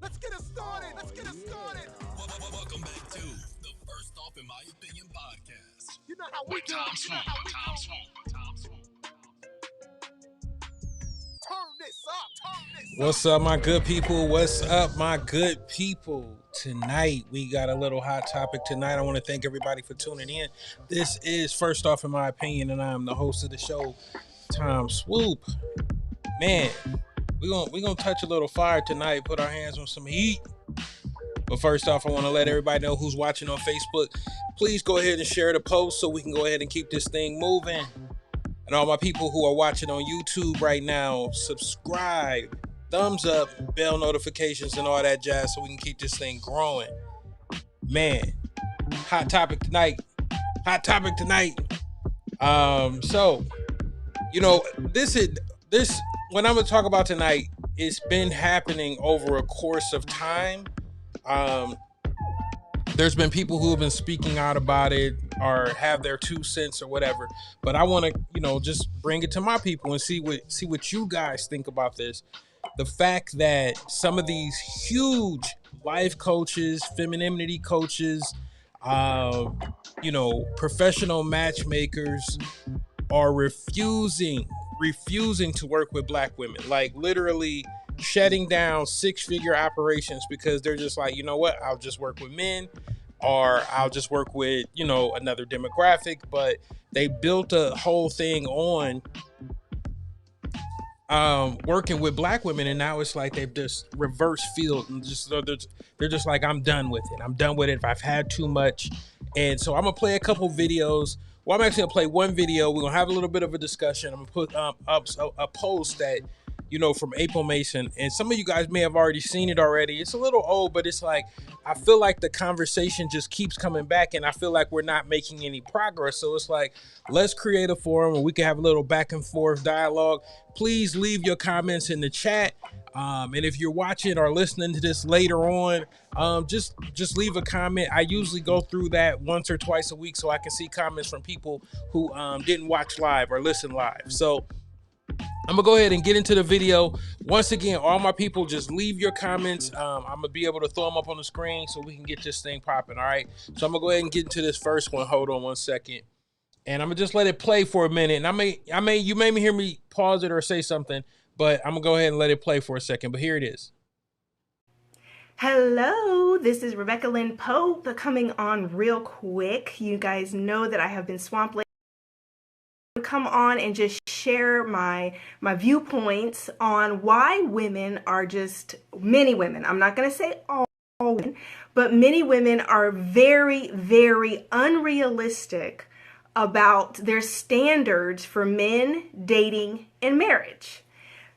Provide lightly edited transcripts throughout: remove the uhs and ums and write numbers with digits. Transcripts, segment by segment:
Let's get it started. Let's get it started. Welcome back to the First Off in My Opinion podcast. You know how we do. You know how we do. Tom Swoop. Turn this up. Turn this up. What's up, my good people? What's up, my good people? Tonight, we got a little hot topic tonight. I want to thank everybody for tuning in. This is First Off in My Opinion, and I'm the host of the show, Tom Swoop. Man, we're gonna touch a little fire tonight, put our hands on some heat. But first off, I want to let everybody know who's watching on Facebook. Please go ahead and share the post so we can go ahead and keep this thing moving. And all my people who are watching on YouTube right now, subscribe, thumbs up, bell notifications, and all that jazz so we can keep this thing growing. Man, hot topic tonight. So, you know, this what I'm gonna talk about tonight, it's been happening over a course of time. There's been people who have been speaking out about it or have their 2 cents or whatever, but I want to, just bring it to my people and see what you guys think about this. The fact that some of these huge life coaches, femininity coaches, professional matchmakers are refusing to work with black women, like literally shutting down 6-figure operations because they're just like, you know what, I'll just work with men or I'll just work with, another demographic. But they built a whole thing on working with black women, and now it's like they've just reverse field and they're just like, I'm done with it. I've had too much. And so I'm gonna play a couple videos. Well, I'm actually gonna play one video. We're gonna have a little bit of a discussion. I'm gonna put up a post that from April Mason. And some of you guys may have already seen it already. It's a little old, but it's like, I feel like the conversation just keeps coming back, and I feel like we're not making any progress. So it's like, let's create a forum where we can have a little back and forth dialogue. Please leave your comments in the chat. And if you're watching or listening to this later on, just leave a comment. I usually go through that once or twice a week so I can see comments from people who didn't watch live or listen live. So I'm gonna go ahead and get into the video. Once again, all my people, just leave your comments. I'm gonna be able to throw them up on the screen so we can get this thing popping. All right. So I'm gonna go ahead and get into this first one. Hold on one second. And I'm gonna just let it play for a minute. And you may hear me pause it or say something, but I'm gonna go ahead and let it play for a second. But here it is. Hello, this is Rebecca Lynn Pope coming on real quick. You guys know that I have been swamped lately. Come on and just share my viewpoints on why women are many women. I'm not going to say all women, but many women are very, very unrealistic about their standards for men, dating, and marriage.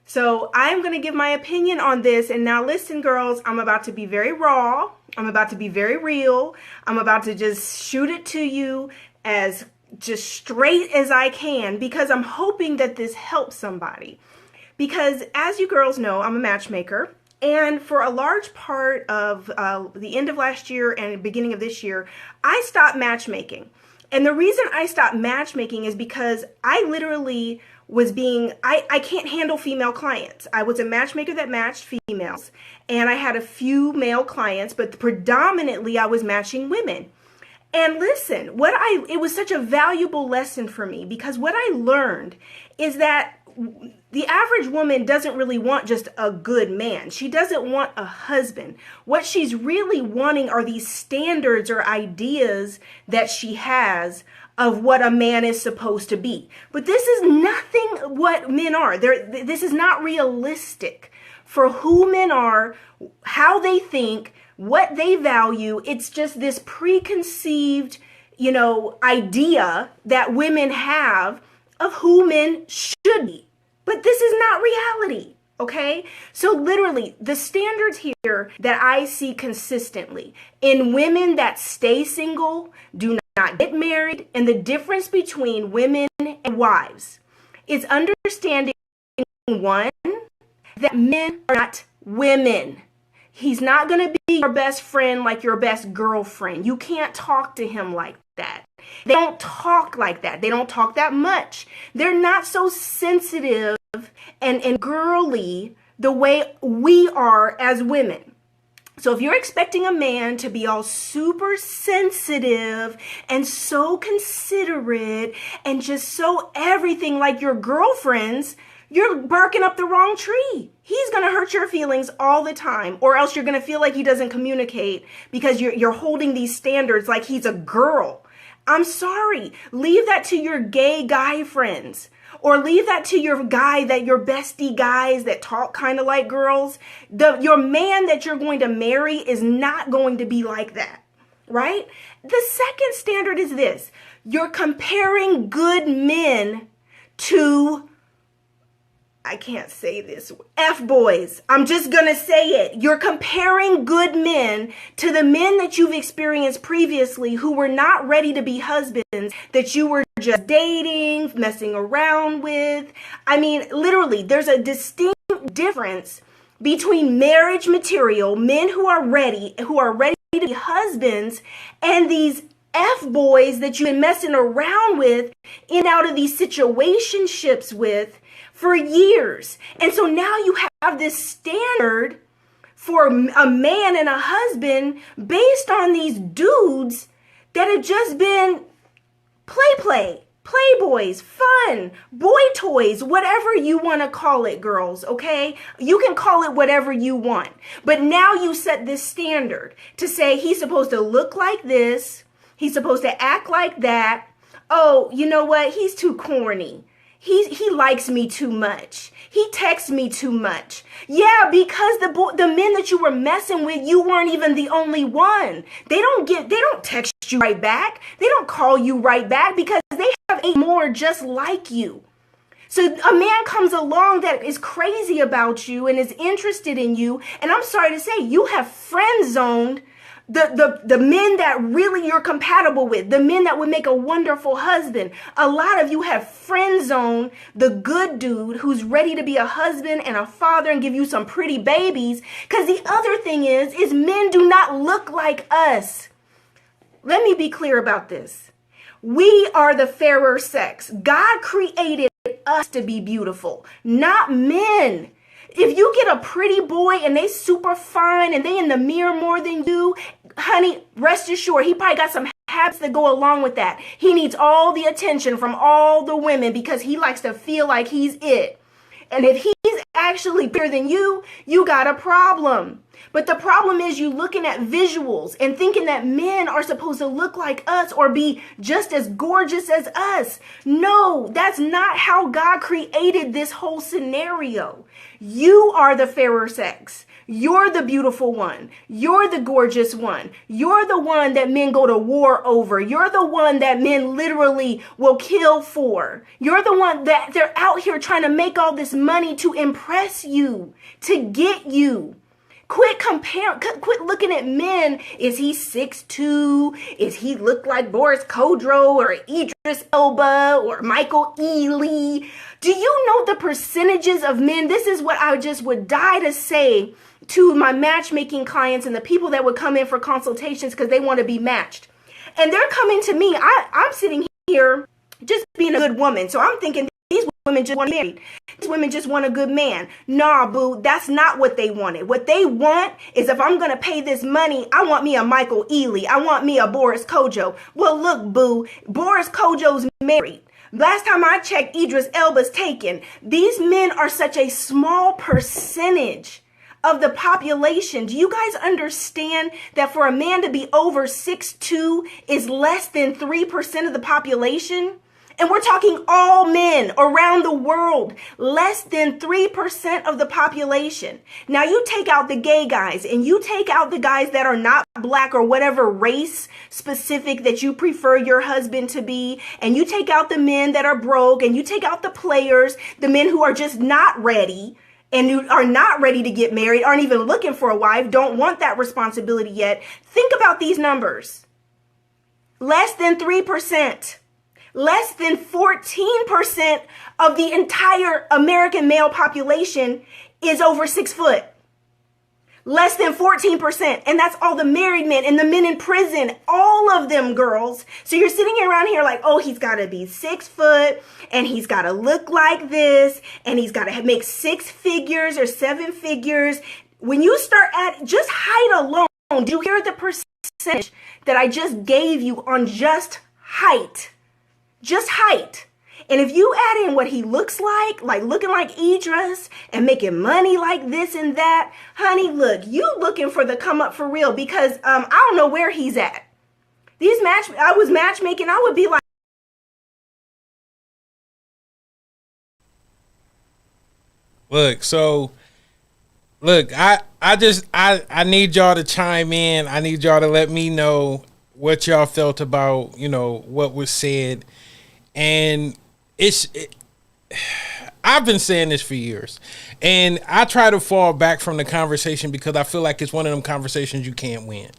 So I'm going to give my opinion on this. And now listen, girls, I'm about to be very raw. I'm about to be very real. I'm about to just shoot it to you as just straight as I can, because I'm hoping that this helps somebody. Because as you girls know, I'm a matchmaker. And for a large part of the end of last year and beginning of this year, I stopped matchmaking. And the reason I stopped matchmaking is because I literally I can't handle female clients. I was a matchmaker that matched females, and I had a few male clients, but predominantly I was matching women. And listen, it was such a valuable lesson for me, because what I learned is that the average woman doesn't really want just a good man. She doesn't want a husband. What she's really wanting are these standards or ideas that she has of what a man is supposed to be. But this is nothing what men are. This is not realistic for who men are, how they think, what they value. It's just this preconceived, idea that women have of who men should be. But this is not reality, okay? So literally, the standards here that I see consistently in women that stay single, do not get married, and the difference between women and wives is understanding, one, that men are not women. He's not going to be your best friend like your best girlfriend. You can't talk to him like that. They don't talk like that. They don't talk that much. They're not so sensitive and girly the way we are as women. So if you're expecting a man to be all super sensitive and so considerate and just so everything like your girlfriends, you're barking up the wrong tree. He's going to hurt your feelings all the time, or else you're going to feel like he doesn't communicate because you're holding these standards like he's a girl. I'm sorry. Leave that to your gay guy friends, or leave that to your bestie guys that talk kind of like girls. Your man that you're going to marry is not going to be like that, right? The second standard is this. You're comparing good men to, I can't say this, F-boys. I'm just going to say it. You're comparing good men to the men that you've experienced previously who were not ready to be husbands, that you were just dating, messing around with. I mean, literally, there's a distinct difference between marriage material, men who are ready to be husbands, and these F-boys that you've been messing around with in and out of these situationships with for years. And so now you have this standard for a man and a husband based on these dudes that have just been playboys, fun, boy toys, whatever you want to call it, girls, okay? You can call it whatever you want. But now you set this standard to say he's supposed to look like this, he's supposed to act like that. Oh, you know what? He's too corny. He likes me too much. He texts me too much. Yeah, because the men that you were messing with, you weren't even the only one. They don't text you right back. They don't call you right back because they have 8 more just like you. So a man comes along that is crazy about you and is interested in you, and I'm sorry to say, you have friend zoned the men that really you're compatible with, the men that would make a wonderful husband. A lot of you have friend zoned the good dude who's ready to be a husband and a father and give you some pretty babies. Because the other thing is men do not look like us. Let me be clear about this. We are the fairer sex. God created us to be beautiful, not men. If you get a pretty boy and they super fine and they in the mirror more than you, honey, rest assured, he probably got some habits that go along with that. He needs all the attention from all the women because he likes to feel like he's it. And if he's actually better than you, you got a problem. But the problem is you looking at visuals and thinking that men are supposed to look like us or be just as gorgeous as us. No, that's not how God created this whole scenario. You are the fairer sex. You're the beautiful one. You're the gorgeous one. You're the one that men go to war over. You're the one that men literally will kill for. You're the one that they're out here trying to make all this money to impress you, to get you. Quit looking at men. Is he 6'2"? Is he look like Boris Kodjoe or Idris Elba or Michael Ealy? Do you know the percentages of men? This is what I just would die to say to my matchmaking clients and the people that would come in for consultations because they want to be matched. And they're coming to me. I'm sitting here just being a good woman. So I'm thinking these women just want to be married. These women just want a good man. Nah, boo, that's not what they wanted. What they want is if I'm going to pay this money, I want me a Michael Ealy. I want me a Boris Kodjoe. Well, look, boo, Boris Kodjoe's married. Last time I checked, Idris Elba's taken. These men are such a small percentage of the population. Do you guys understand that for a man to be over 6'2" is less than 3% of the population? And we're talking all men around the world, less than 3% of the population. Now you take out the gay guys and you take out the guys that are not black or whatever race specific that you prefer your husband to be. And you take out the men that are broke and you take out the players, the men who are just not ready and who are not ready to get married, aren't even looking for a wife, don't want that responsibility yet. Think about these numbers. Less than 3%. Less than 14% of the entire American male population is over 6 foot. Less than 14%. And that's all the married men and the men in prison. All of them, girls. So you're sitting around here like, oh, he's got to be 6 foot and he's got to look like this and he's got to make 6 figures or 7 figures. When you start at just height alone, do you hear the percentage that I just gave you on just height? Just height. And if you add in what he looks like looking like Idris and making money like this and that, honey, look, you looking for the come up for real because I don't know where he's at. I was matchmaking, I would be like, I need y'all to chime in. I need y'all to let me know what y'all felt about, what was said. And I've been saying this for years, and I try to fall back from the conversation because I feel like it's one of them conversations you can't win.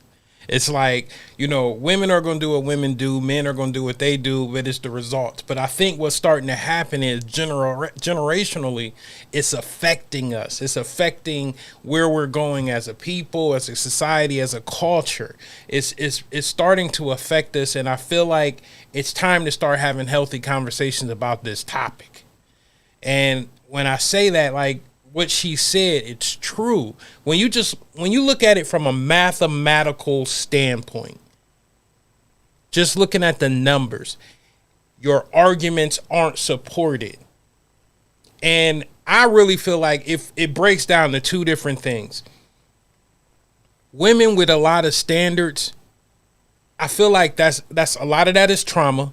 It's like, women are going to do what women do. Men are going to do what they do, but it's the results. But I think what's starting to happen is generationally, it's affecting us. It's affecting where we're going as a people, as a society, as a culture. It's starting to affect us. And I feel like it's time to start having healthy conversations about this topic. And when I say that, like, what she said, it's true. When you look at it from a mathematical standpoint, just looking at the numbers, your arguments aren't supported. And I really feel like if it breaks down to two different things. Women with a lot of standards, I feel like that's a lot of that is trauma.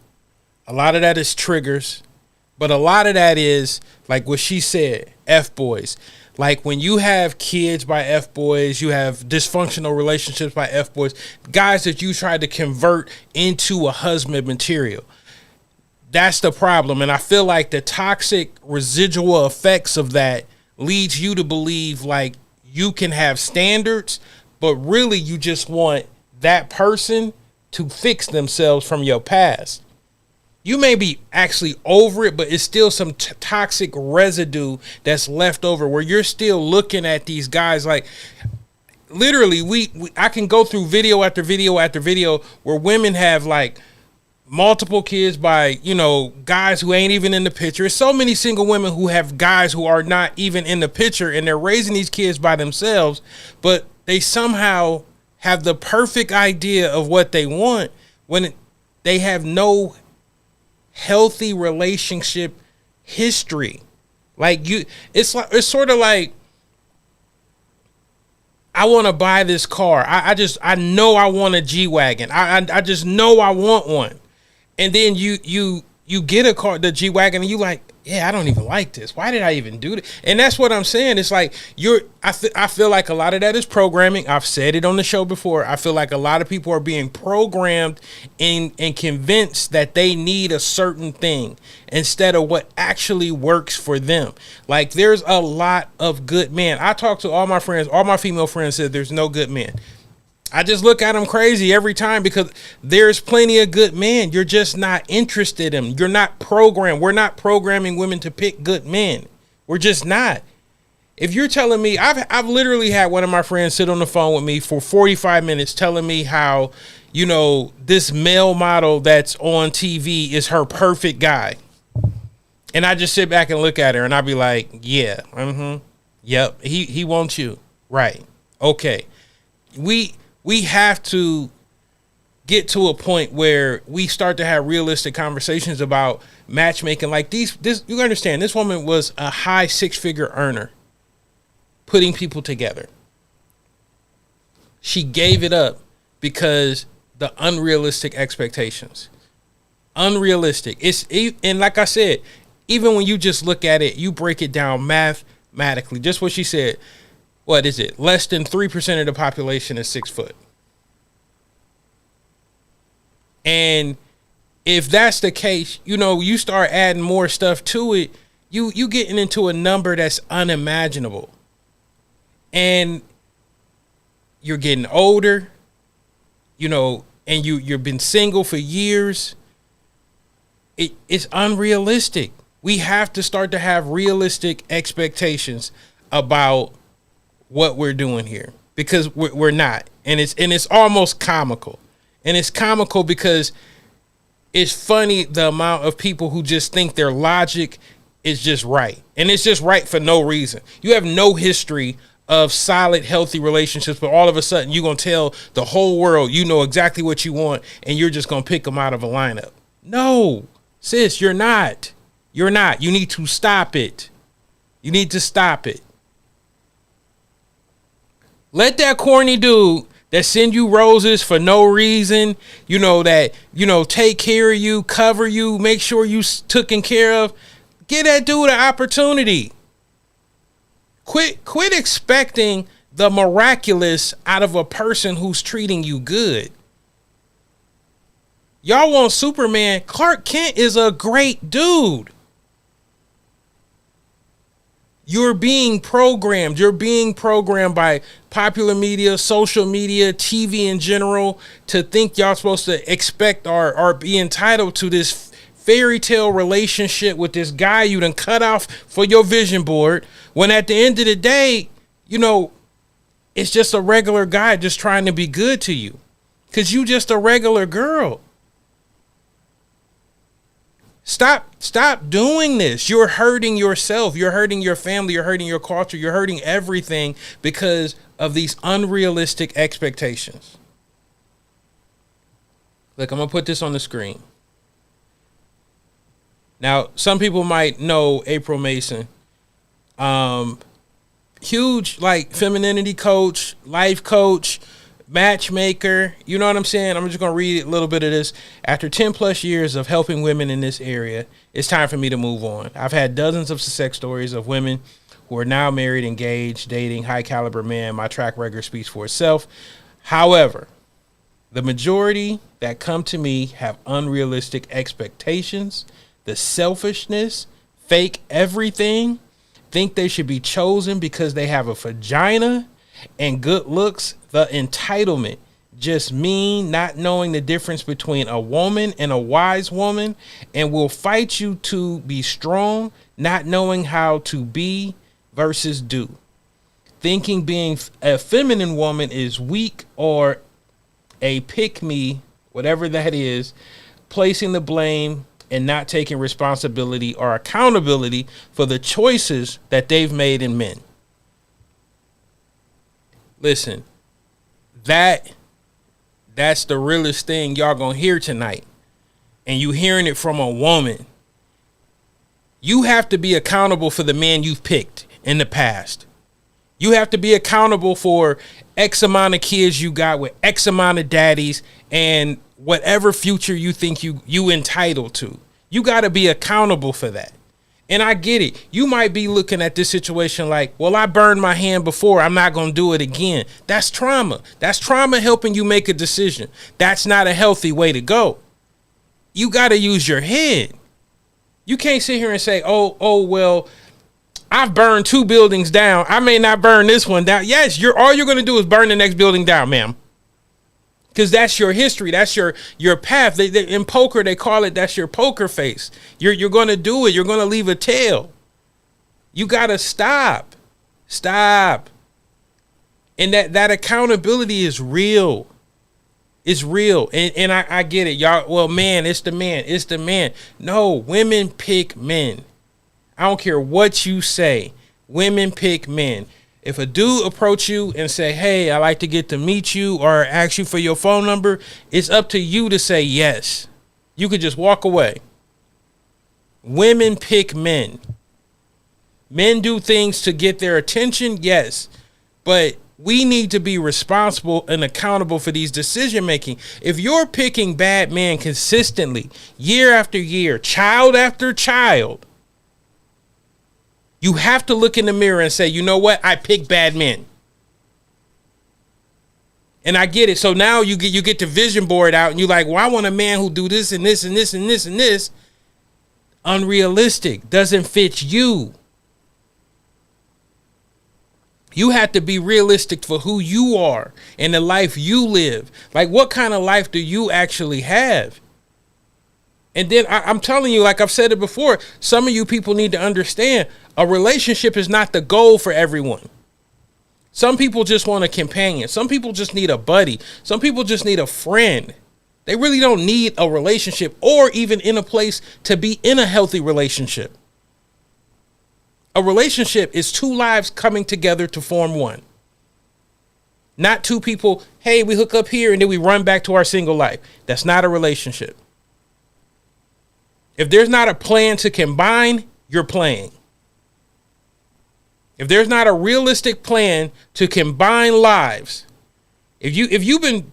A lot of that is triggers. But a lot of that is, like what she said, F-boys. Like when you have kids by F-boys, you have dysfunctional relationships by F-boys, guys that you tried to convert into a husband material. that's the problem. And I feel like the toxic residual effects of that leads you to believe like you can have standards, but really you just want that person to fix themselves from your past. You may be actually over it, but it's still some toxic residue that's left over where you're still looking at these guys like literally I can go through video after video after video where women have like multiple kids by, you know, guys who ain't even in the picture. There's so many single women who have guys who are not even in the picture and they're raising these kids by themselves, but they somehow have the perfect idea of what they want when they have no healthy relationship history. Like it's sort of like, I want to buy this car. I know I want a G-Wagon. I just know I want one. And then you get a car, the G-Wagon, and you like, yeah, I don't even like this. Why did I even do that? And that's what I'm saying. It's like I feel like a lot of that is programming. I've said it on the show before. I feel like a lot of people are being programmed and convinced that they need a certain thing instead of what actually works for them. Like there's a lot of good men. I talk to all my friends, all my female friends said there's no good men. I just look at them crazy every time because there's plenty of good men. You're just not interested in them. You're not programmed. We're not programming women to pick good men. We're just not. If you're telling me, I've literally had one of my friends sit on the phone with me for 45 minutes telling me how, you know, this male model that's on TV is her perfect guy. And I just sit back and look at her and I'll be like, yeah, yep, he wants you. Right. Okay. We have to get to a point where we start to have realistic conversations about matchmaking. Like this, you understand, this woman was a high 6-figure earner, putting people together. She gave it up because the unrealistic expectations. Unrealistic. And like I said, even when you just look at it, you break it down mathematically. Just what she said. What is it? Less than 3% of the population is 6 foot. And if that's the case, you know, you start adding more stuff to it, you getting into a number that's unimaginable. And you're getting older, you know, and you've been single for years. It's unrealistic. We have to start to have realistic expectations about what we're doing here because we're not. And it's almost comical. And it's comical because it's funny the amount of people who just think their logic is just right. And it's just right for no reason. You have no history of solid, healthy relationships, but all of a sudden you're going to tell the whole world you know exactly what you want and you're just going to pick them out of a lineup. No, sis, you're not. You're not. You need to stop it. You need to stop it. Let that corny dude that send you roses for no reason, you know, that, you know, take care of you, cover you, make sure you taken care of. Give that dude an opportunity. Quit expecting the miraculous out of a person who's treating you good. Y'all want Superman. Clark Kent is a great dude. You're being programmed. You're being programmed by popular media, social media, TV in general to think y'all supposed to expect or be entitled to this fairy tale relationship with this guy you done cut off for your vision board. When at the end of the day, you know, it's just a regular guy just trying to be good to you because you just a regular girl. Stop doing this. You're hurting yourself. You're hurting your family. You're hurting your culture. You're hurting everything because of these unrealistic expectations. Look, I'm going to put this on the screen. Now, some people might know April Mason. Huge, like, femininity coach, life coach, matchmaker. You know what I'm saying? I'm just going to read a little bit of this. After 10 plus years of helping women in this area, it's time for me to move on. I've had dozens of success stories of women who are now married, engaged, dating high caliber men. My track record speaks for itself. However, the majority that come to me have unrealistic expectations. the selfishness, fake everything, think they should be chosen because they have a vagina and good looks, the entitlement, just mean not knowing the difference between a woman and a wise woman, and will fight you to be strong, not knowing how to be versus do. Thinking being a feminine woman is weak or a pick me, whatever that is, placing the blame and not taking responsibility or accountability for the choices that they've made in men. Listen, that's the realest thing y'all gonna hear tonight. And you hearing it from a woman. You have to be accountable for the man you've picked in the past. You have to be accountable for X amount of kids you got with X amount of daddies and whatever future you think you entitled to. You got to be accountable for that. And I get it. You might be looking at this situation like, well, I burned my hand before. I'm not going to do it again. That's trauma. That's trauma helping you make a decision. That's not a healthy way to go. You got to use your head. You can't sit here and say, oh, well, I've burned 2 buildings down. I may not burn this one down. Yes, all you're going to do is burn the next building down, ma'am. Because that's your history. That's your path. In poker, they call it, that's your poker face. You're going to do it. You're going to leave a tail. You got to stop. Stop. And that accountability is real. It's real. And I get it. Y'all, well, man, it's the man. It's the man. No, women pick men. I don't care what you say. Women pick men. If a dude approach you and say, hey, I like to get to meet you or ask you for your phone number, it's up to you to say yes. You could just walk away. Women pick men. Men do things to get their attention, yes. But we need to be responsible and accountable for these decision making. If you're picking bad men consistently, year after year, child after child, you have to look in the mirror and say, you know what? I pick bad men. And I get it. So now you get the vision board out and you're like, well, I want a man who do this and this and this and this and this. Unrealistic. Doesn't fit you. You have to be realistic for who you are and the life you live. Like, what kind of life do you actually have? And then I'm telling you, like I've said it before, some of you people need to understand a relationship is not the goal for everyone. Some people just want a companion. Some people just need a buddy. Some people just need a friend. They really don't need a relationship or even in a place to be in a healthy relationship. A relationship is 2 lives coming together to form one. Not 2 people, hey, we hook up here and then we run back to our single life. That's not a relationship. If there's not a plan to combine, you're playing. If there's not a realistic plan to combine lives, if you've been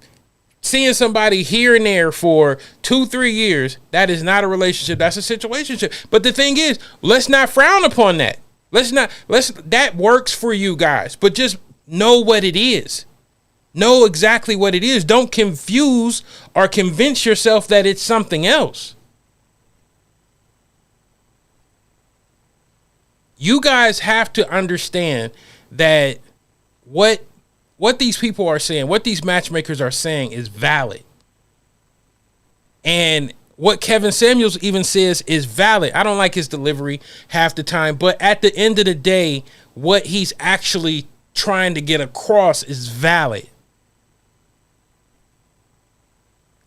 seeing somebody here and there for 2-3 years, that is not a relationship. That's a situationship. But the thing is, let's not frown upon that. That works for you guys, but just know what it is. Know exactly what it is. Don't confuse or convince yourself that it's something else. You guys have to understand that what these people are saying, what these matchmakers are saying is valid. And what Kevin Samuels even says is valid. I don't like his delivery half the time, but at the end of the day, what he's actually trying to get across is valid.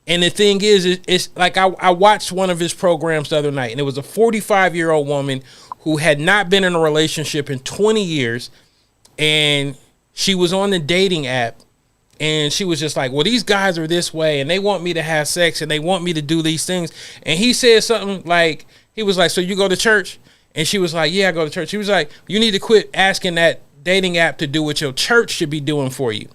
And the thing is, it's like I watched one of his programs the other night, and it was a 45-year-old woman who had not been in a relationship in 20 years. And she was on the dating app and she was just like, well, these guys are this way and they want me to have sex and they want me to do these things. And he said something like, he was like, so you go to church? And she was like, yeah, I go to church. He was like, you need to quit asking that dating app to do what your church should be doing for you.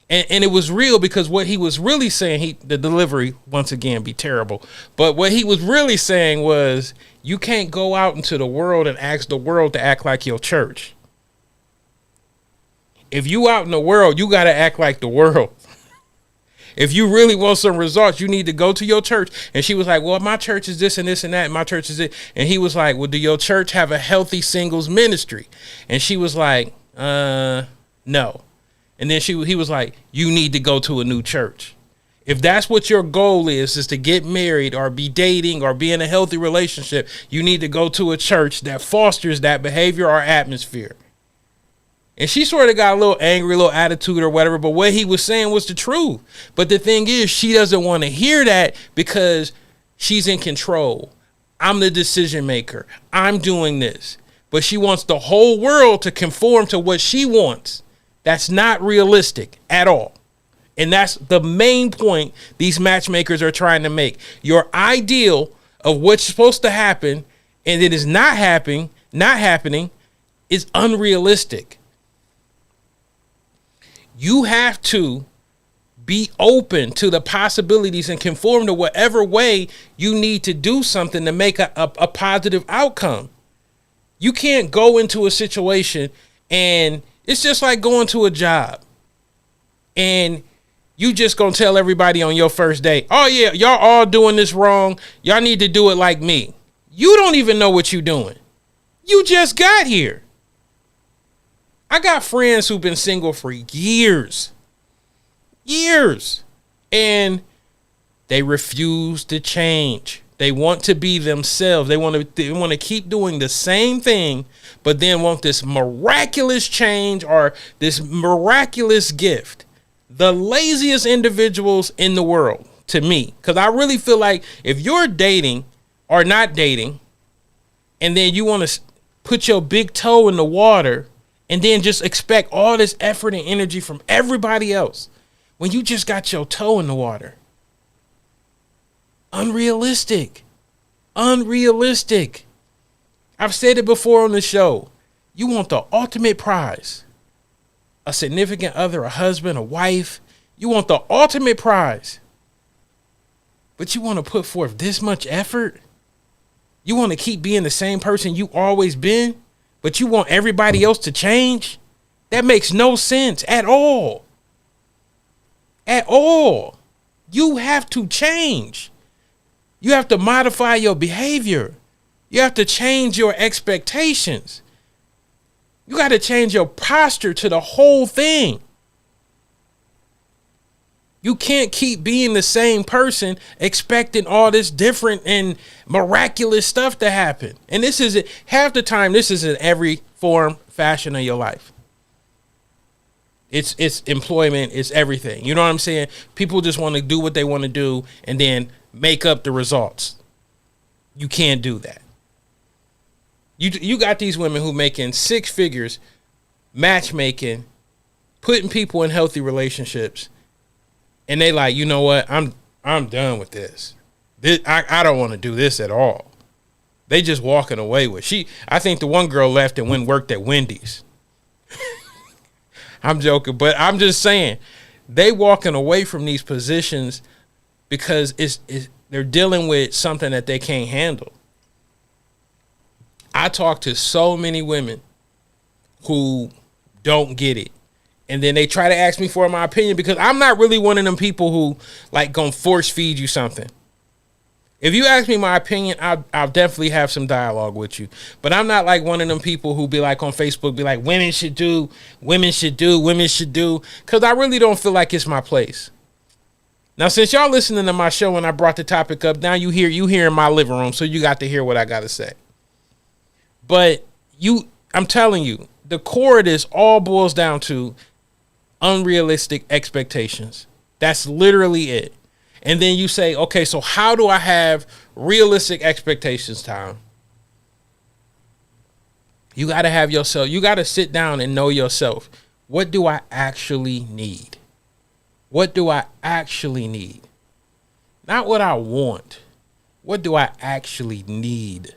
And it was real, because what he was really saying, the delivery, once again, be terrible. But what he was really saying was, you can't go out into the world and ask the world to act like your church. If you out in the world, you got to act like the world. If you really want some results, you need to go to your church. And she was like, well, my church is this and this and that. And my church is it. And he was like, well, do your church have a healthy singles ministry? And she was like, no. And then he was like, you need to go to a new church. If that's what your goal is to get married or be dating or be in a healthy relationship, you need to go to a church that fosters that behavior or atmosphere. And she sort of got a little angry, a little attitude or whatever, but what he was saying was the truth. But the thing is, she doesn't want to hear that because she's in control. I'm the decision maker. I'm doing this. But she wants the whole world to conform to what she wants. That's not realistic at all. And that's the main point these matchmakers are trying to make. Your ideal of what's supposed to happen and it is not happening is unrealistic. You have to be open to the possibilities and conform to whatever way you need to do something to make a positive outcome. You can't go into a situation and it's just like going to a job and you just gonna tell everybody on your first day, oh yeah, y'all all doing this wrong. Y'all need to do it like me. You don't even know what you're doing. You just got here. I got friends who've been single for years, and they refuse to change. They want to be themselves. They want to keep doing the same thing, but then want this miraculous change or this miraculous gift. The laziest individuals in the world, to me, because I really feel like if you're dating or not dating, and then you want to put your big toe in the water and then just expect all this effort and energy from everybody else when you just got your toe in the water. Unrealistic. I've said it before on the show. You want the ultimate prize. A significant other, a husband, a wife. You want the ultimate prize. But you want to put forth this much effort? You want to keep being the same person you always been, but you want everybody else to change? That makes no sense at all. At all. You have to change. You have to modify your behavior. You have to change your expectations. You got to change your posture to the whole thing. You can't keep being the same person expecting all this different and miraculous stuff to happen. And this is half the time. This is in every form, fashion of your life. It's employment. It's everything. You know what I'm saying? People just want to do what they want to do and then make up the results. You can't do that. You got these women who making six figures, matchmaking, putting people in healthy relationships, and they like, you know what? I'm done with this. I don't want to do this at all. They just walking away with. I think the one girl left and went and worked at Wendy's. I'm joking, but I'm just saying they walking away from these positions because they're dealing with something that they can't handle. I talk to so many women who don't get it. And then they try to ask me for my opinion because I'm not really one of them people who like gonna force feed you something. If you ask me my opinion, I'll definitely have some dialogue with you. But I'm not like one of them people who be like on Facebook, be like, women should do. Because I really don't feel like it's my place. Now, since y'all listening to my show and I brought the topic up, now you hear in my living room, so you got to hear what I got to say. But I'm telling you, the core of this all boils down to unrealistic expectations. That's literally it. And then you say, okay, so how do I have realistic expectations, Tom? You got to have yourself. You got to sit down and know yourself. What do I actually need? What do I actually need? Not what I want. What do I actually need?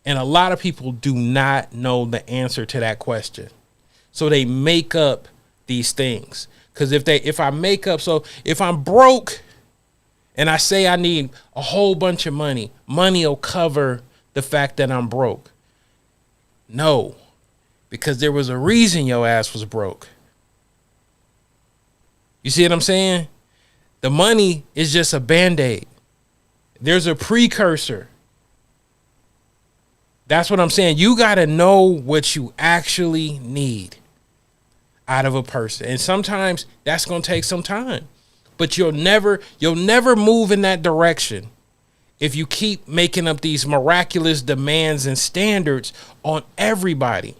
And a lot of people do not know the answer to that question. So they make up these things. Because if I'm broke and I say I need a whole bunch of money will cover the fact that I'm broke. No, because there was a reason your ass was broke. You see what I'm saying? The money is just a Band-Aid. There's a precursor. That's what I'm saying. You got to know what you actually need out of a person. And sometimes that's going to take some time. But you'll never move in that direction if you keep making up these miraculous demands and standards on everybody.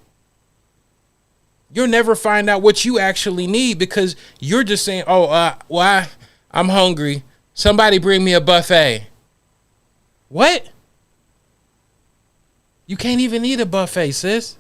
You'll never find out what you actually need because you're just saying, I'm hungry. Somebody bring me a buffet. What? You can't even eat a buffet, sis.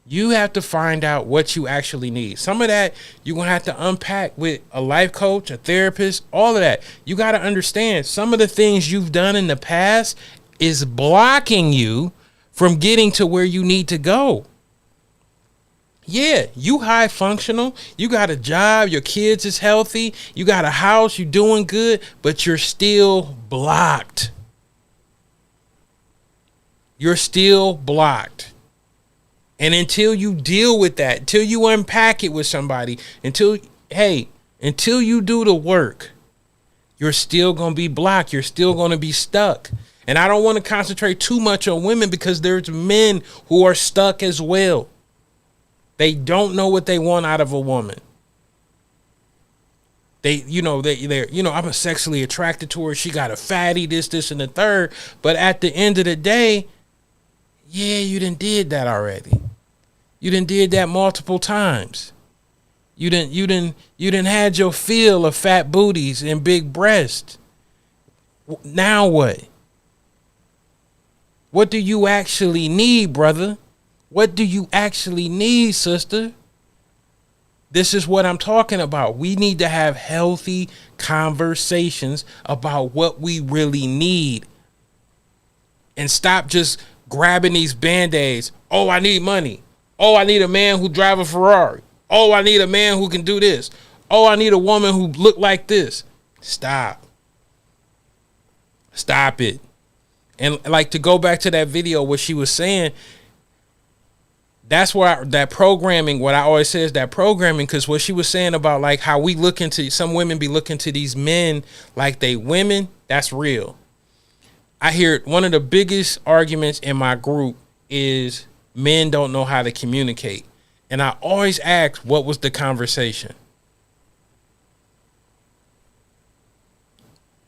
You have to find out what you actually need. Some of that you're going to have to unpack with a life coach, a therapist, all of that. You got to understand some of the things you've done in the past is blocking you from getting to where you need to go. Yeah, you high functional. You got a job. Your kids is healthy. You got a house. You doing good, but you're still blocked. You're still blocked. And until you deal with that, until you unpack it with somebody, until you do the work, you're still going to be blocked. You're still going to be stuck. And I don't want to concentrate too much on women because there's men who are stuck as well. They don't know what they want out of a woman. I'm sexually attracted to her. She got a fatty, this, and the third. But at the end of the day, yeah, you done did that already. You done did that multiple times. You done had your fill of fat booties and big breasts. Now what? What do you actually need, brother? What do you actually need, sister? This is what I'm talking about. We need to have healthy conversations about what we really need and stop just grabbing these Band-Aids. Oh, I need money. Oh, I need a man who drive a Ferrari. Oh, I need a man who can do this. Oh, I need a woman who look like this. Stop it. And like to go back to that video, what she was saying, that's why that programming, what I always say is that programming, because what she was saying about like how we look into, some women be looking to these men like they women, that's real. I hear one of the biggest arguments in my group is men don't know how to communicate. And I always ask, what was the conversation?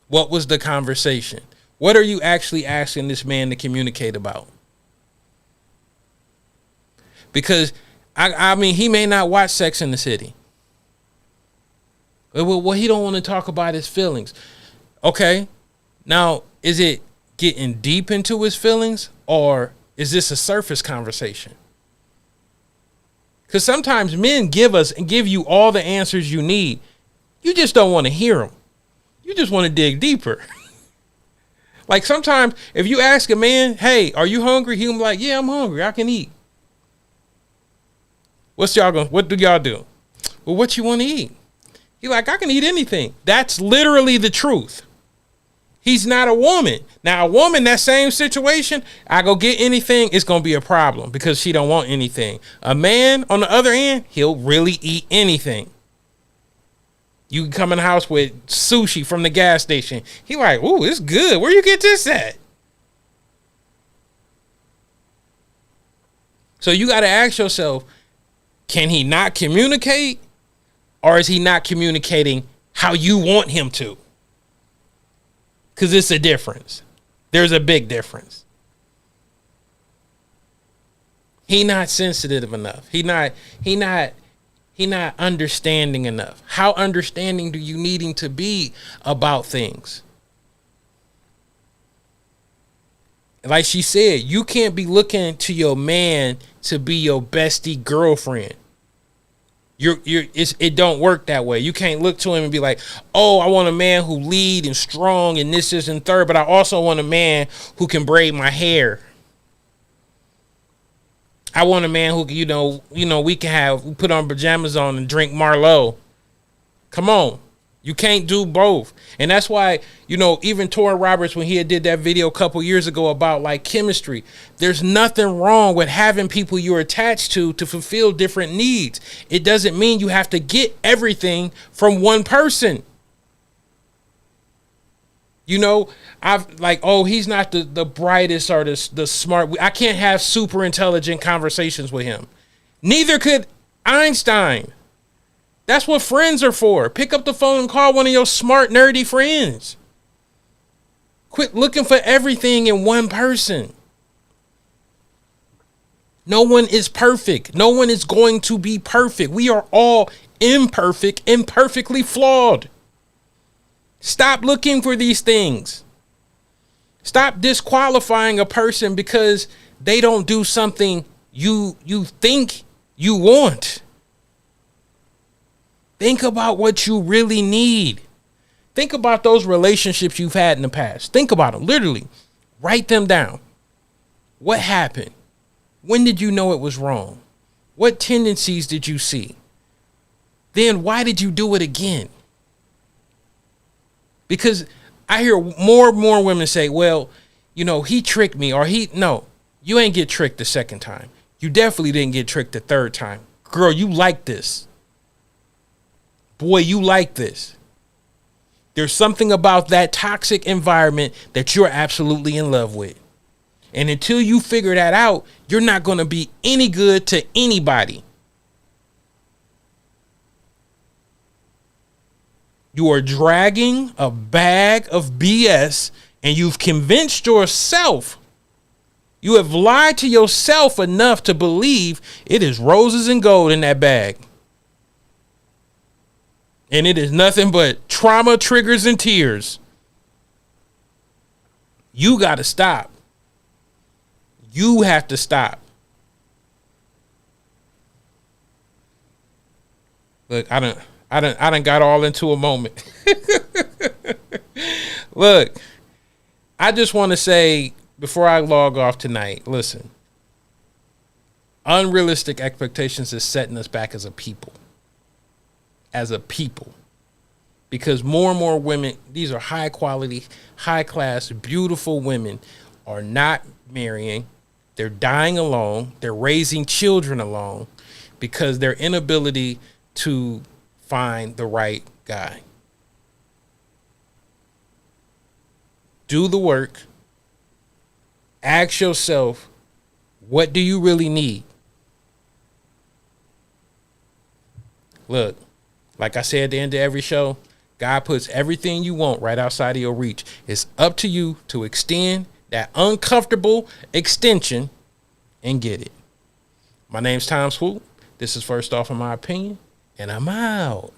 What was the conversation? What are you actually asking this man to communicate about? Because, I mean, he may not watch Sex in the City. Well, he don't want to talk about his feelings. Okay. Now, is it getting deep into his feelings, or is this a surface conversation? Because sometimes men give you all the answers you need. You just don't want to hear them. You just want to dig deeper. Like sometimes if you ask a man, hey, are you hungry? He'll be like, yeah, I'm hungry. I can eat. What do y'all do? Well, what you want to eat? He like, I can eat anything. That's literally the truth. He's not a woman. Now, a woman, that same situation, I go get anything, it's going to be a problem because she don't want anything. A man, on the other end, he'll really eat anything. You can come in the house with sushi from the gas station. He like, ooh, it's good. Where you get this at? So you got to ask yourself, can he not communicate, or is he not communicating how you want him to? Because it's a difference. There's a big difference. He not sensitive enough. He not understanding enough. How understanding do you need him to be about things? Like she said, you can't be looking to your man to be your bestie girlfriend. It don't work that way. You can't look to him and be like, oh, I want a man who lead and strong and this and third, but I also want a man who can braid my hair. I want a man who, we can put on pajamas on and drink Marlowe. Come on. You can't do both. And that's why, even Torrin Roberts, when he had did that video a couple years ago about like chemistry, there's nothing wrong with having people you're attached to fulfill different needs. It doesn't mean you have to get everything from one person. I've like, oh, he's not the brightest or the smart. I can't have super intelligent conversations with him. Neither could Einstein. That's what friends are for. Pick up the phone and call one of your smart, nerdy friends. Quit looking for everything in one person. No one is perfect. No one is going to be perfect. We are all imperfect and perfectly flawed. Stop looking for these things. Stop disqualifying a person because they don't do something you think you want. Think about what you really need. Think about those relationships you've had in the past. Think about them. Literally, write them down. What happened? When did you know it was wrong? What tendencies did you see? Then why did you do it again? Because I hear more and more women say, well, he tricked me, or no, you ain't get tricked the second time. You definitely didn't get tricked the third time. Girl, you like this. Boy, you like this. There's something about that toxic environment that you're absolutely in love with. And until you figure that out, you're not going to be any good to anybody. You are dragging a bag of BS, and you've convinced yourself. You have lied to yourself enough to believe it is roses and gold in that bag. And it is nothing but trauma, triggers, and tears. You got to stop. You have to stop. Look, I done got all into a moment. Look, I just want to say before I log off tonight, listen, unrealistic expectations is setting us back as a people. Because more and more women, these are high quality, high class, beautiful women, are not marrying. They're dying alone. They're raising children alone because their inability to find the right guy. Do the work. Ask yourself, what do you really need? Look, like I said at the end of every show, God puts everything you want right outside of your reach. It's up to you to extend that uncomfortable extension and get it. My name's Tom Swoop. This is First Off in My Opinion, and I'm out.